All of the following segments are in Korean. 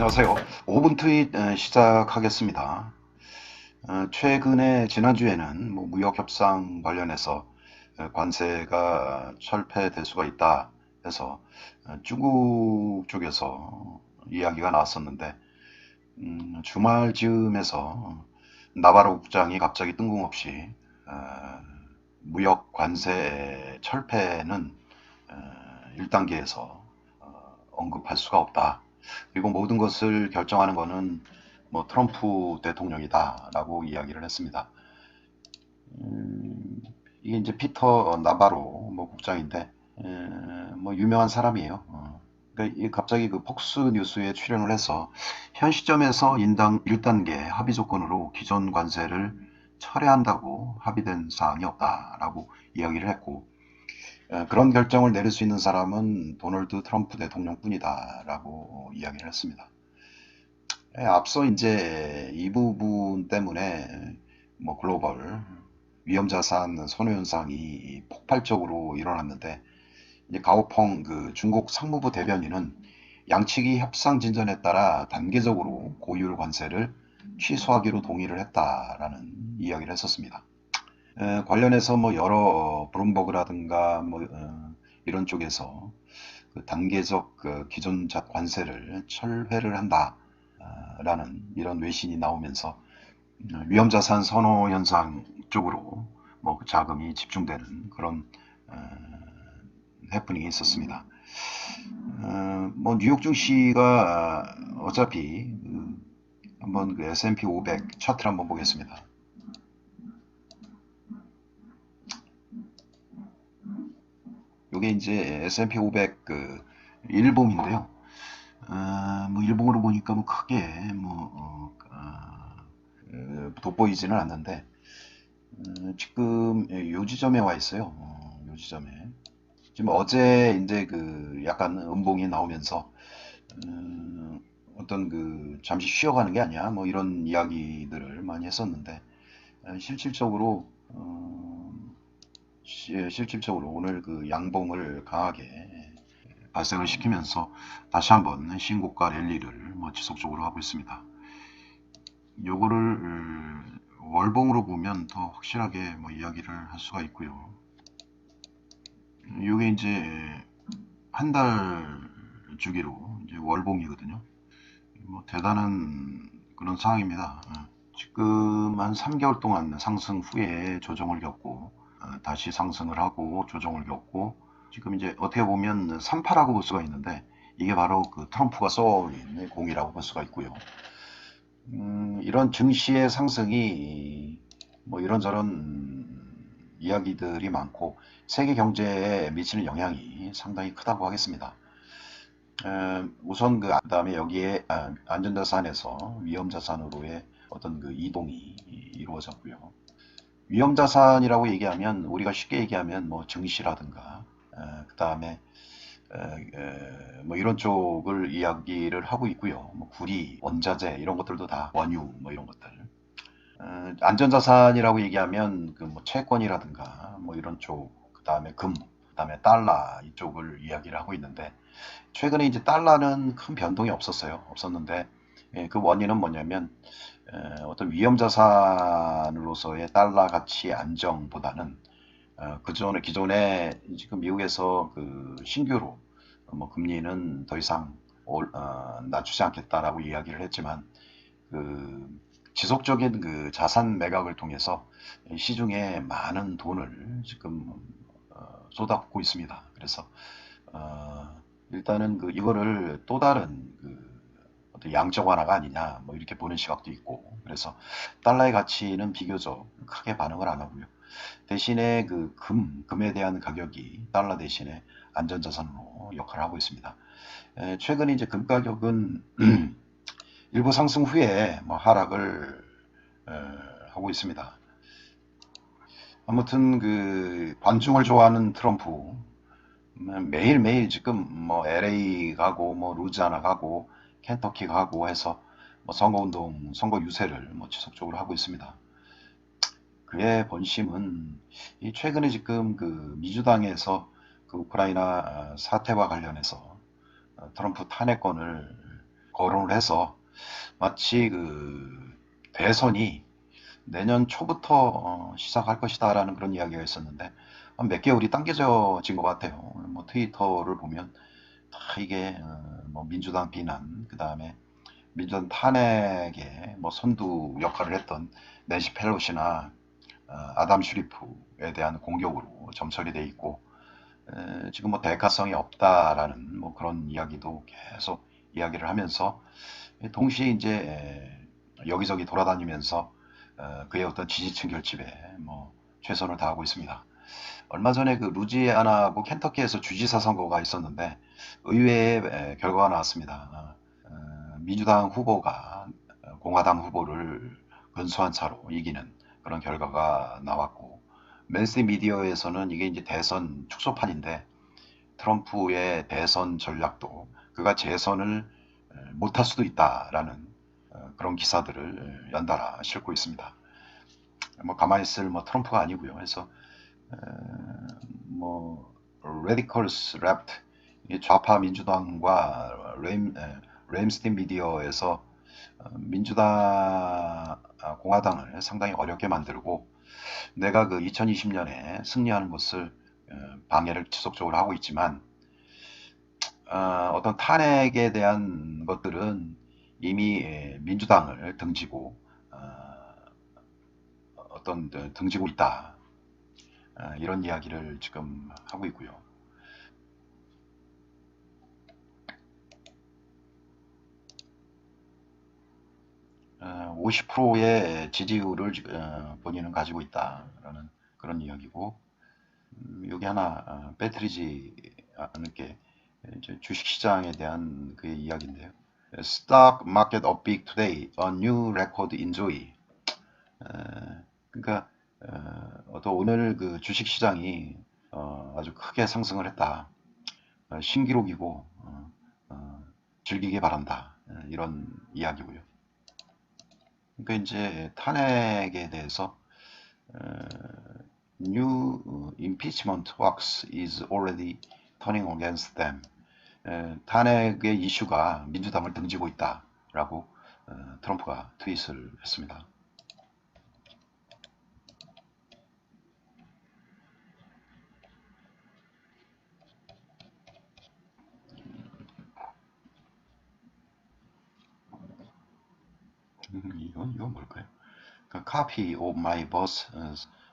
안녕하세요. 5분 트윗 시작하겠습니다. 최근에 지난주에는 뭐 무역 협상 관련해서 관세가 철폐될 수가 있다 해서 중국 쪽에서 이야기가 나왔었는데 주말 즈음에서 나바로 국장이 갑자기 뜬금없이 무역 관세 철폐는 1단계에서 언급할 수가 없다. 그리고 모든 것을 결정하는 것은 뭐 트럼프 대통령이다라고 이야기를 했습니다. 이게 이제 피터 나바로 뭐 국장인데 뭐 유명한 사람이에요. 그러니까 갑자기 그 폭스 뉴스에 출연을 해서 현 시점에서 인당 1단계 합의 조건으로 기존 관세를 철회한다고 합의된 사항이 없다라고 이야기를 했고, 그런 결정을 내릴 수 있는 사람은 도널드 트럼프 대통령뿐이다라고 이야기를 했습니다. 앞서 이제 이 부분 때문에 뭐 글로벌 위험자산 선호 현상이 폭발적으로 일어났는데, 이제 가오펑 그 중국 상무부 대변인은 양측이 협상 진전에 따라 단계적으로 고율 관세를 취소하기로 동의를 했다라는 이야기를 했었습니다. 관련해서 뭐 여러 브룸버그라든가 뭐 이런 쪽에서 그 단계적 그 기존 관세를 철회를 한다라는 이런 외신이 나오면서 위험자산 선호 현상 쪽으로 뭐그 자금이 집중되는 그런 어, 해프닝이 있었습니다. 뭐 뉴욕 증시가 어차피 한번 그 S&P 500 차트를 한번 보겠습니다. 이게 이제 S&P 500 그 일봉인데요. 뭐 일봉으로 보니까 뭐 크게 돋보이지는 않는데 지금 요 지점에 와 있어요. 요 지점에 지금 어제 이제 그 약간 음봉이 나오면서 어떤 그 잠시 쉬어가는 게 아니야 뭐 이런 이야기들을 많이 했었는데 실질적으로 실질적으로 오늘 그 양봉을 강하게 발생을 시키면서 다시 한번 신고가 랠리를 뭐 지속적으로 하고 있습니다. 요거를 월봉으로 보면 더 확실하게 뭐 이야기를 할 수가 있고요. 요게 이제 한 달 주기로 이제 월봉이거든요. 뭐 대단한 그런 상황입니다. 지금 한 3개월 동안 상승 후에 조정을 겪고 다시 상승을 하고 조정을 겪고 지금 이제 어떻게 보면 3파라고 볼 수가 있는데 이게 바로 그 트럼프가 쏘인 공이라고 볼 수가 있고요. 이런 증시의 상승이 뭐 이런저런 이야기들이 많고 세계 경제에 미치는 영향이 상당히 크다고 하겠습니다. 우선 그 다음에 여기에 안전자산에서 위험자산으로의 어떤 그 이동이 이루어졌고요. 위험자산이라고 얘기하면 우리가 쉽게 얘기하면 뭐 증시라든가 그 다음에 뭐 이런 쪽을 이야기를 하고 있고요. 뭐 구리, 원자재 이런 것들도 다 원유 뭐 이런 것들. 안전자산이라고 얘기하면 그 뭐 채권이라든가 뭐 이런 쪽, 그 다음에 금, 그 다음에 달러 이쪽을 이야기를 하고 있는데 최근에 이제 달러는 큰 변동이 없었어요. 없었는데 그 원인은 뭐냐면 어떤 위험자산으로서의 달러 가치 안정보다는 그전에 기존에 지금 미국에서 그 신규로 뭐 금리는 더 이상 낮추지 않겠다라고 이야기를 했지만 그 지속적인 그 자산 매각을 통해서 시중에 많은 돈을 지금 쏟아붓고 있습니다. 그래서 일단은 그 이거를 또 다른 그 어떤 양적 완화가 아니냐 뭐 이렇게 보는 시각도 있고 그래서 달러의 가치는 비교적 크게 반응을 안 하고요. 대신에 그 금에 대한 가격이 달러 대신에 안전자산으로 역할을 하고 있습니다. 최근 이제 금 가격은 일부 상승 후에 뭐 하락을 하고 있습니다. 아무튼 그 관중을 좋아하는 트럼프 매일매일 지금 뭐 LA 가고 뭐 루지아나 가고 켄터키 가고 해서 뭐 선거운동, 선거 유세를 뭐 지속적으로 하고 있습니다. 그의 본심은 이 최근에 지금 그 민주당에서 그 우크라이나 사태와 관련해서 트럼프 탄핵권을 거론을 해서 마치 그 대선이 내년 초부터 시작할 것이다라는 그런 이야기가 있었는데 한 몇 개월이 당겨진 것 같아요. 뭐 트위터를 보면 다 이게 뭐 민주당 비난, 그 다음에 민주당 탄핵에 뭐 선두 역할을 했던 낸시 펠로시나 아담 슈리프에 대한 공격으로 점철이 돼 있고 지금 뭐 대가성이 없다라는 뭐 그런 이야기도 계속 이야기를 하면서 동시에 이제 여기저기 돌아다니면서 그의 어떤 지지층 결집에 뭐 최선을 다하고 있습니다. 얼마 전에 그 루지애나하고 켄터키에서 주지사 선거가 있었는데 의외의 결과가 나왔습니다. 민주당 후보가 공화당 후보를 근소한 차로 이기는 그런 결과가 나왔고 맨스트림 미디어에서는 이게 이제 대선 축소판인데 트럼프의 대선 전략도 그가 재선을 못할 수도 있다라는 그런 기사들을 연달아 싣고 있습니다. 뭐 가만히 있을 뭐 트럼프가 아니고요. 그래서 뭐 레디컬스 레프트 좌파 민주당과 레임스틴 미디어에서 민주당 공화당을 상당히 어렵게 만들고 내가 그 2020년에 승리하는 것을 방해를 지속적으로 하고 있지만 어떤 탄핵에 대한 것들은 이미 민주당을 등지고 어떤 등지고 있다 이런 이야기를 지금 하고 있고요. 50%의 지지율을 본인은 가지고 있다라는 그런 이야기고 여기 하나 빼뜨리지 않을 게 이제 주식시장에 대한 그의 이야기인데요. Stock market up big today, a new record enjoy. 그러니까 어떤 오늘 그 주식시장이 아주 크게 상승을 했다. 신기록이고 즐기기 바란다. 이런 이야기고요. 그러니까 이제 탄핵에 대해서 new impeachment wax is already turning against them. 탄핵의 이슈가 민주당을 등지고 있다라고 트럼프가 트윗을 했습니다. 이건 뭘까요? Copy of my birth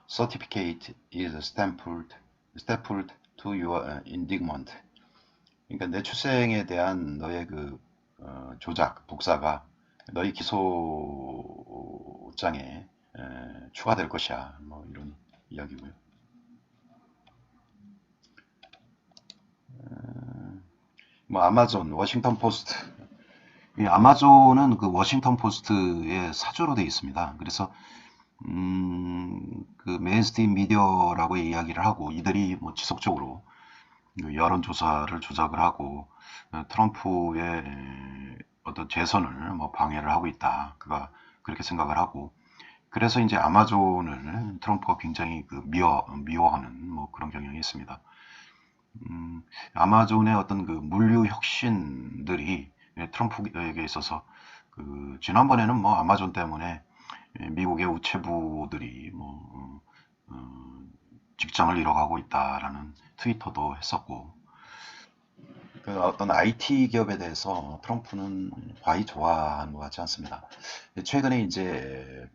certificate is stapled to your indictment. 그러니까 내 출생에 대한 너의 그 조작, 복사가 너희 기소장에 추가될 것이야. 뭐 이런 이야기고요. 뭐 아마존, 워싱턴 포스트. 이 아마존은 그 워싱턴 포스트의 사조로 되어 있습니다. 그래서 그 메인스트림 미디어라고 이야기를 하고 이들이 뭐 지속적으로 여론조사를 조작을 하고 트럼프의 어떤 재선을 뭐 방해를 하고 있다. 그가 그렇게 생각을 하고 그래서 이제 아마존을 트럼프가 굉장히 그 미워하는 뭐 그런 경향이 있습니다. 아마존의 어떤 그 물류 혁신들이 트럼프에게 있어서 그 지난번에는 뭐 아마존 때문에 미국의 우체부들이 뭐 직장을 잃어가고 있다라는 트위터도 했었고 그 어떤 IT 기업에 대해서 트럼프는 과히 좋아하는 것 같지 않습니다. 최근에 이제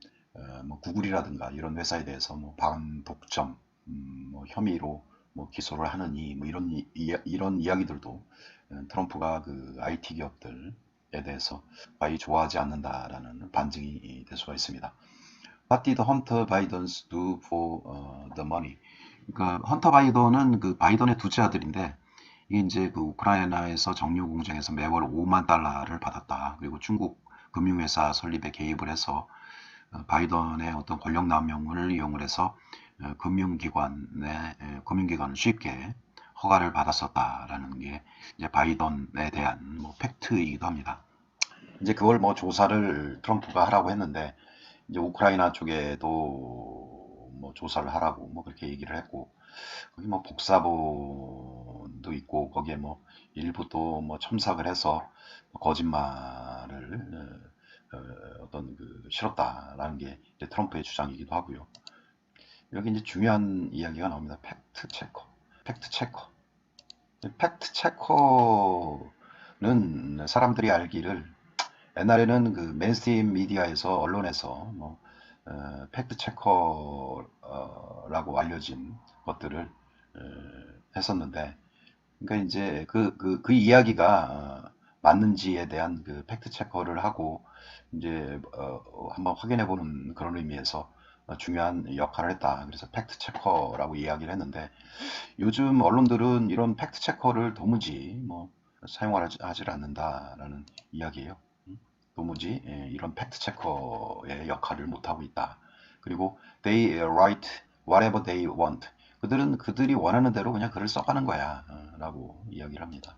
뭐 구글이라든가 이런 회사에 대해서 뭐 반독점, 뭐 혐의로 뭐 기소를 하느니 뭐 이런 이야기들도 트럼프가 그 IT 기업들에 대해서 과히 좋아하지 않는다라는 반증이 될 수가 있습니다. What did Hunter Biden do for the money? 그러니까 헌터 바이든은 그 바이든의 둘째 아들인데 이게 이제 그 우크라이나에서 정유 공장에서 매월 5만 달러를 받았다. 그리고 중국 금융회사 설립에 개입을 해서 바이든의 어떤 권력 남용을 이용을 해서 금융기관을 쉽게 허가를 받았었다라는 게 이제 바이든에 대한 뭐 팩트이기도 합니다. 이제 그걸 뭐 조사를 트럼프가 하라고 했는데 이제 우크라이나 쪽에도 뭐 조사를 하라고 뭐 그렇게 얘기를 했고 거기 뭐 복사본도 있고 거기에 뭐 일부 또 뭐 첨삭을 해서 거짓말을 어떤 그 실었다라는 게 이제 트럼프의 주장이기도 하고요. 여기 이제 중요한 이야기가 나옵니다. 팩트 체커. 팩트 체커. 팩트 체커는 사람들이 알기를 옛날에는 그 메인스트림 미디어에서 언론에서 뭐 팩트 체커라고 알려진 것들을 했었는데, 그러니까 이제 그 이야기가 맞는지에 대한 그 팩트 체커를 하고 이제 한번 확인해 보는 그런 의미에서 중요한 역할을 했다. 그래서 팩트 체커라고 이야기를 했는데, 요즘 언론들은 이런 팩트 체커를 도무지 뭐 사용하지 않는다라는 이야기예요. 도무지 이런 팩트 체커의 역할을 못하고 있다. 그리고 they write whatever they want. 그들은 그들이 원하는 대로 그냥 글을 써가는 거야 라고 이야기를 합니다.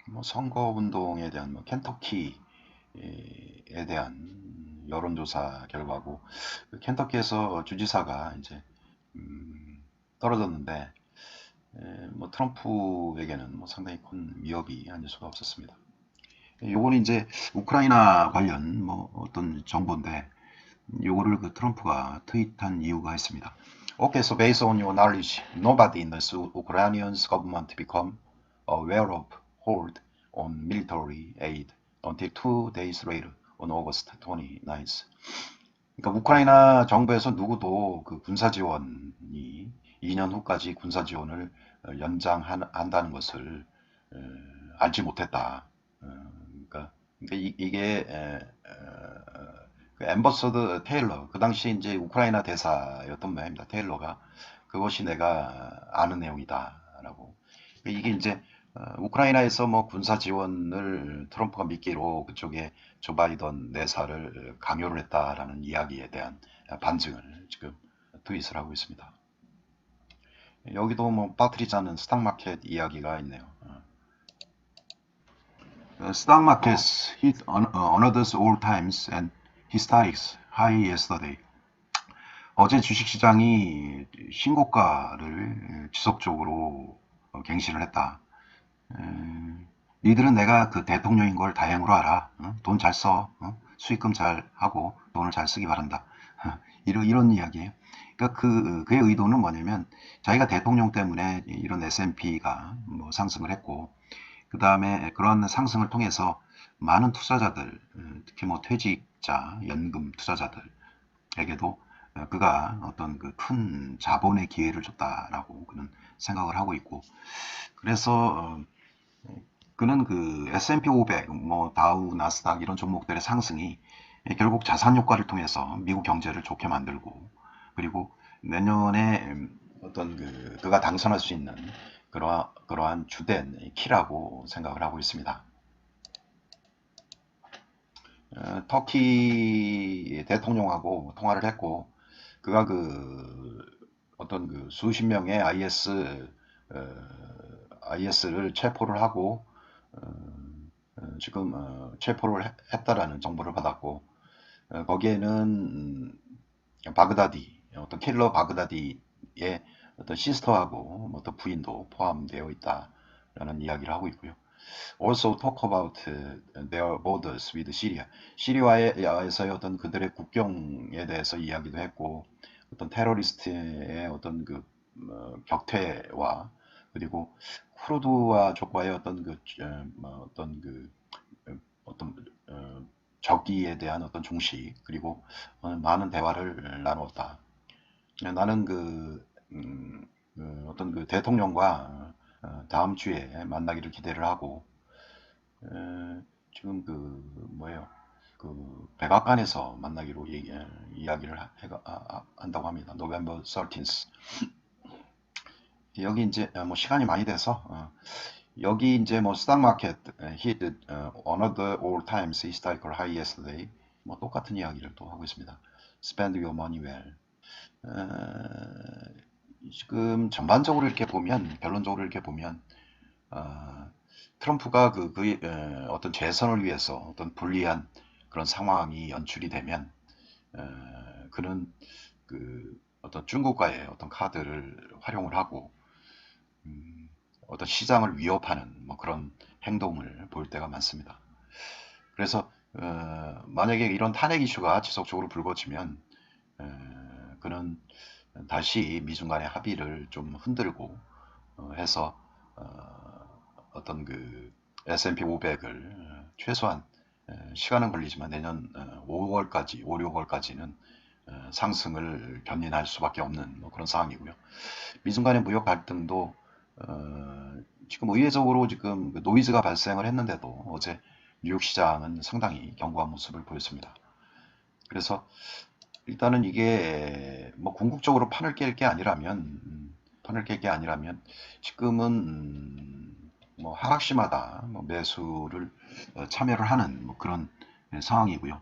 뭐 선거운동에 대한 뭐 켄터키에 대한 여론조사 결과고, 그 켄터키에서 주지사가 이제 떨어졌는데 뭐 트럼프에게는 뭐 상당히 큰 위협이 아닐 수가 없었습니다. 요거는 이제 우크라이나 관련 뭐 어떤 정보인데, 요거를 그 트럼프가 트윗한 이유가 있습니다. Okay, so based on your knowledge, nobody in the Ukrainian government become aware of hold on military aid until 2 days later on August 29th. 그러니까 우크라이나 정부에서 누구도 그 군사 지원이 2년 후까지 군사 지원을 연장한다는 것을 알지 못했다. 그러니까 이게 그 앰버서더 테일러, 그 당시 이제 우크라이나 대사였던 모양입니다. 테일러가 그것이 내가 아는 내용이다라고. 이게 이제 우크라이나에서 뭐 군사 지원을 트럼프가 미끼로 그쪽에 조 바이든 내사를 강요를 했다라는 이야기에 대한 반증을 지금 트윗을 하고 있습니다. 여기도 뭐 빠뜨리지 않은 스탁마켓 이야기가 있네요. Stock markets hit another all-times and historic high yesterday. 어제 주식시장이 신고가를 지속적으로 갱신을 했다. 니들은 내가 그 대통령인 걸 다행으로 알아. 돈 잘 써. 수익금 잘 하고 돈을 잘 쓰기 바란다. 이런 이야기예요. 그러니까 그의 의도는 뭐냐면, 자기가 대통령 때문에 이런 S&P가 뭐 상승을 했고, 그 다음에 그런 상승을 통해서 많은 투자자들, 특히 뭐 퇴직자, 연금 투자자들에게도 그가 어떤 그 큰 자본의 기회를 줬다라고 그는 생각을 하고 있고, 그래서 그는 그 S&P 500, 뭐 다우, 나스닥 이런 종목들의 상승이 결국 자산 효과를 통해서 미국 경제를 좋게 만들고, 그리고 내년에 어떤 그가 당선할 수 있는 그러한 주된 키라고 생각을 하고 있습니다. 터키 대통령하고 통화를 했고, 그가 그 어떤 그 수십 명의 IS를 체포를 하고 지금 체포를 했다라는 정보를 받았고, 거기에는 바그다디, 어떤 킬러 바그다디의 어떤 시스터하고 어떤 부인도 포함되어 있다라는 이야기를 하고 있고요. Also talk about their borders with Syria. 시리아에서의 어떤 그들의 국경에 대해서 이야기도 했고, 어떤 테러리스트의 어떤 그 격퇴와, 그리고 쿠르드와족과의 어떤 어떤 어떤 적기에 대한 어떤 종식, 그리고 많은 대화를 나누었다. 나는 어떤 그 대통령과 다음 주에 만나기를 기대를 하고, 지금 뭐예요? 그 백악관에서 만나기로 이야기를 한다고 합니다. November 13th. 여기 이제 뭐 시간이 많이 돼서 여기 이제 뭐 스탁 마켓 hit another all times historical high yesterday. 뭐 똑같은 이야기를 또 하고 있습니다. Spend your money well. 지금 전반적으로 이렇게 보면, 결론적으로 이렇게 보면 트럼프가 그의 어떤 재선을 위해서 어떤 불리한 그런 상황이 연출이 되면 그는 어떤 중국과의 어떤 카드를 활용을 하고 어떤 시장을 위협하는 뭐 그런 행동을 볼 때가 많습니다. 그래서 만약에 이런 탄핵 이슈가 지속적으로 불거지면 그는 다시 미중 간의 합의를 좀 흔들고 해서 어떤 그 S&P 500을 최소한 시간은 걸리지만 내년 5월까지, 5, 6월까지는 상승을 견인할 수밖에 없는 뭐 그런 상황이고요. 미중 간의 무역 갈등도 지금 의회적으로 지금 노이즈가 발생을 했는데도 어제 뉴욕 시장은 상당히 견고한 모습을 보였습니다. 그래서 일단은 이게 뭐 궁극적으로 판을 깰 게 아니라면 지금은 뭐 하락시마다 뭐 매수를 참여를 하는 뭐 그런 상황이고요.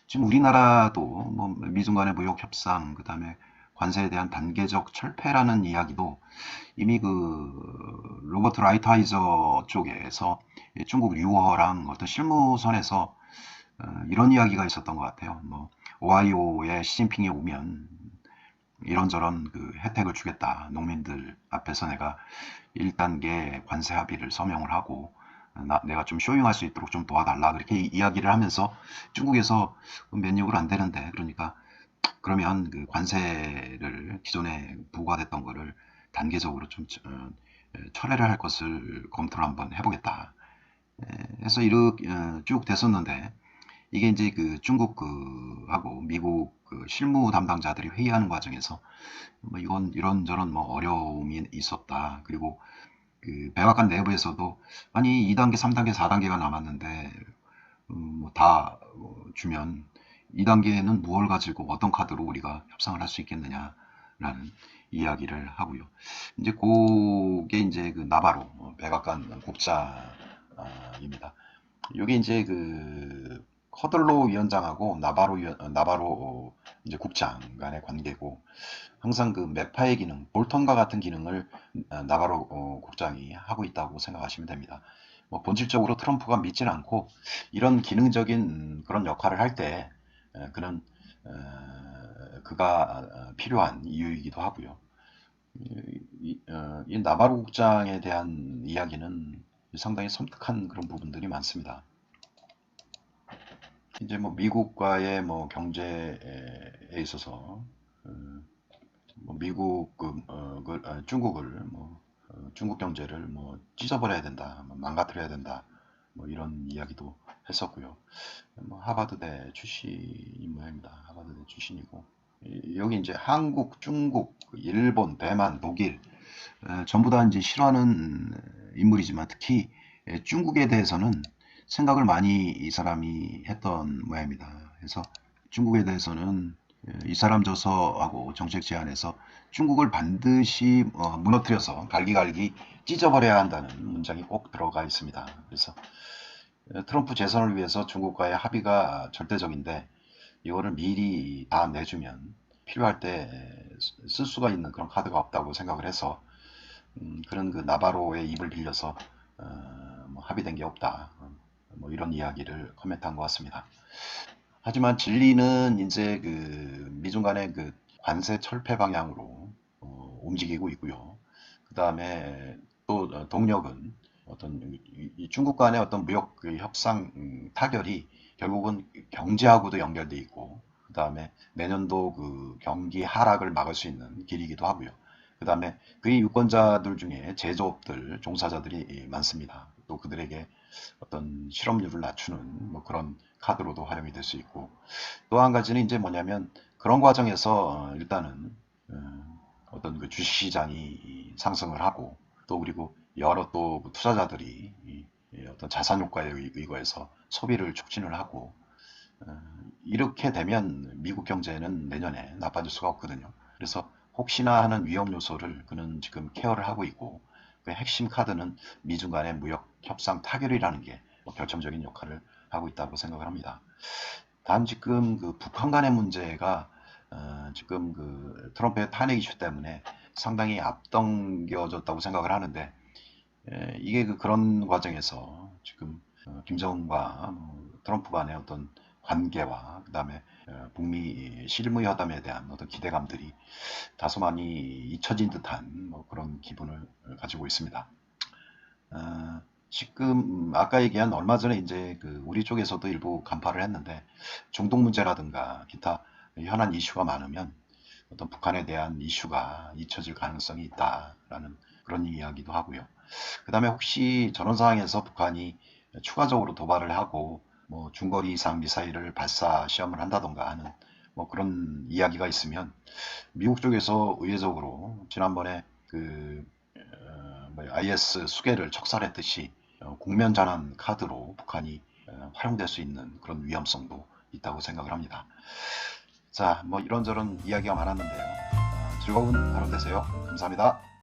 지금 우리나라도 뭐 미중 간의 무역 협상, 그다음에 관세에 대한 단계적 철폐라는 이야기도 이미 그 로버트 라이트하이저 쪽에서 중국 류어랑 어떤 실무선에서 이런 이야기가 있었던 것 같아요. 뭐 오하이오에 시진핑이 오면 이런저런 그 혜택을 주겠다. 농민들 앞에서 내가 1단계 관세 합의를 서명을 하고 내가 좀 쇼잉할 수 있도록 좀 도와달라. 그렇게 이야기를 하면서 중국에서 면역으로 안 되는데 그러니까 그러면 그 관세를 기존에 부과됐던 거를 단계적으로 좀 철회를 할 것을 검토를 한번 해보겠다. 해서 이렇게 쭉 됐었는데 이게 이제 그 중국 그 하고 미국 그 실무 담당자들이 회의하는 과정에서 뭐 이건 이런저런 뭐 어려움이 있었다. 그리고 그 백악관 내부에서도 아니 2단계, 3단계, 4단계가 남았는데 뭐다 주면 2단계는 무엇을 가지고 어떤 카드로 우리가 협상을 할 수 있겠느냐라는 이야기를 하고요. 이제 그게 이제 그 나바로 백악관 국장입니다. 이게 이제 그 커들로 위원장하고 나바로 이제 국장 간의 관계고 항상 그 매파의 기능, 볼턴과 같은 기능을 나바로 국장이 하고 있다고 생각하시면 됩니다. 뭐 본질적으로 트럼프가 믿지는 않고 이런 기능적인 그런 역할을 할 때 그는 그가 필요한 이유이기도 하고요. 이 나바로 국장에 대한 이야기는 상당히 섬뜩한 그런 부분들이 많습니다. 이제 뭐 미국과의 뭐 경제에 있어서 뭐 미국 중국을 중국 경제를 뭐 찢어버려야 된다, 뭐 망가뜨려야 된다, 뭐 이런 이야기도 했었고요. 뭐 하버드대 출신인 모양입니다. 하버드대 출신이고 여기 이제 한국, 중국, 일본, 대만, 독일 전부 다 이제 싫어하는 인물이지만 특히 중국에 대해서는 생각을 많이 이 사람이 했던 모양입니다. 그래서 중국에 대해서는 이 사람 저서하고 정책 제안에서 중국을 반드시 무너뜨려서 갈기갈기 찢어버려야 한다는 문장이 꼭 들어가 있습니다. 그래서 트럼프 재선을 위해서 중국과의 합의가 절대적인데 이거를 미리 다 내주면 필요할 때 쓸 수가 있는 그런 카드가 없다고 생각을 해서 그런 그 나바로의 입을 빌려서 뭐 합의된 게 없다. 뭐 이런 이야기를 코멘트한 것 같습니다. 하지만 진리는 이제 그 미중 간의 그 관세 철폐 방향으로 움직이고 있고요. 그 다음에 또 동력은 어떤 이 중국 간의 어떤 무역 그 협상 타결이 결국은 경제하고도 연결돼 있고 그 다음에 내년도 그 경기 하락을 막을 수 있는 길이기도 하고요. 그 다음에 그의 유권자들 중에 제조업들, 종사자들이 많습니다. 또 그들에게 어떤 실업률을 낮추는 뭐 그런 카드로도 활용이 될 수 있고 또 한 가지는 이제 뭐냐면 그런 과정에서 일단은 어떤 그 주식시장이 상승을 하고 또 그리고 여러 또그 투자자들이 어떤 자산 효과에 의거해서 소비를 촉진을 하고 이렇게 되면 미국 경제는 내년에 나빠질 수가 없거든요. 그래서 혹시나 하는 위험 요소를 그는 지금 케어를 하고 있고 그 핵심 카드는 미중 간의 무역 협상 타결이라는 게 결정적인 역할을 하고 있다고 생각을 합니다. 단 지금 그 북한 간의 문제가 지금 그 트럼프의 탄핵 이슈 때문에 상당히 앞당겨졌다고 생각을 하는데 이게 그런 과정에서 지금 김정은과 트럼프 간의 어떤 관계와 그다음에 북미 실무회담에 대한 어떤 기대감들이 다소 많이 잊혀진 듯한 뭐 그런 기분을 가지고 있습니다. 지금 아까 얘기한 얼마 전에 이제 그 우리 쪽에서도 일부 간파를 했는데 중동 문제라든가 기타 현안 이슈가 많으면 어떤 북한에 대한 이슈가 잊혀질 가능성이 있다라는 그런 이야기도 하고요. 그 다음에 혹시 저런 상황에서 북한이 추가적으로 도발을 하고 뭐 중거리 이상 미사일을 발사 시험을 한다던가 하는 뭐 그런 이야기가 있으면 미국 쪽에서 의외적으로 지난번에 그 IS 수계를 척살했듯이 국면 전환 카드로 북한이 활용될 수 있는 그런 위험성도 있다고 생각을 합니다. 자, 뭐 이런저런 이야기가 많았는데요. 즐거운 하루 되세요. 감사합니다.